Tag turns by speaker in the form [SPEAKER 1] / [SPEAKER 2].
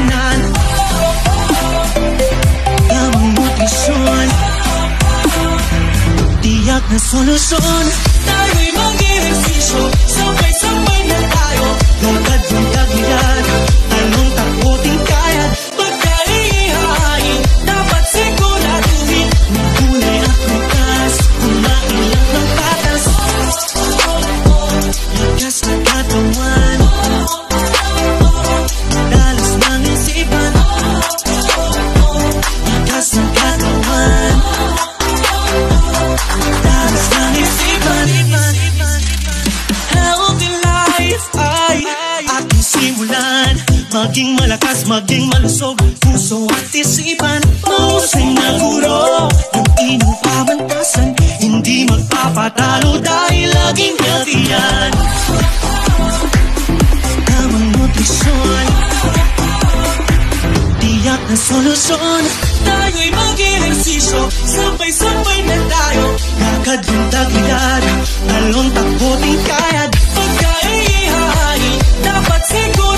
[SPEAKER 1] pangasinan, tamang nutrisyon, tiyak na solusyon. Tayo'y mag-ehersisyo, sabay-sabay na tayo. Lakad ng tagilid, anong takuting kaya? Pagkaihain, dapat siguraduhin. Magkulay at bukas, kumain lang ng patas. Lakas na katawan, dalas ng isipan. Lakas ng katawan, dalas ng isipan. Healthy life ay ating simulan. Maging malakas, maging malusog, puso at isipan. Mahusay na guro, ang inyong pamantasan. Hindi magpapatalo dahil laging healthy yan. Tamang nutrisyon, tiyak na solusyon. Tayo'y mag-ehersisyo, sabay-sabay na tayo. Lakad yung tagilid, talon takbo ting kayad. Pagkaihain, dapat siguro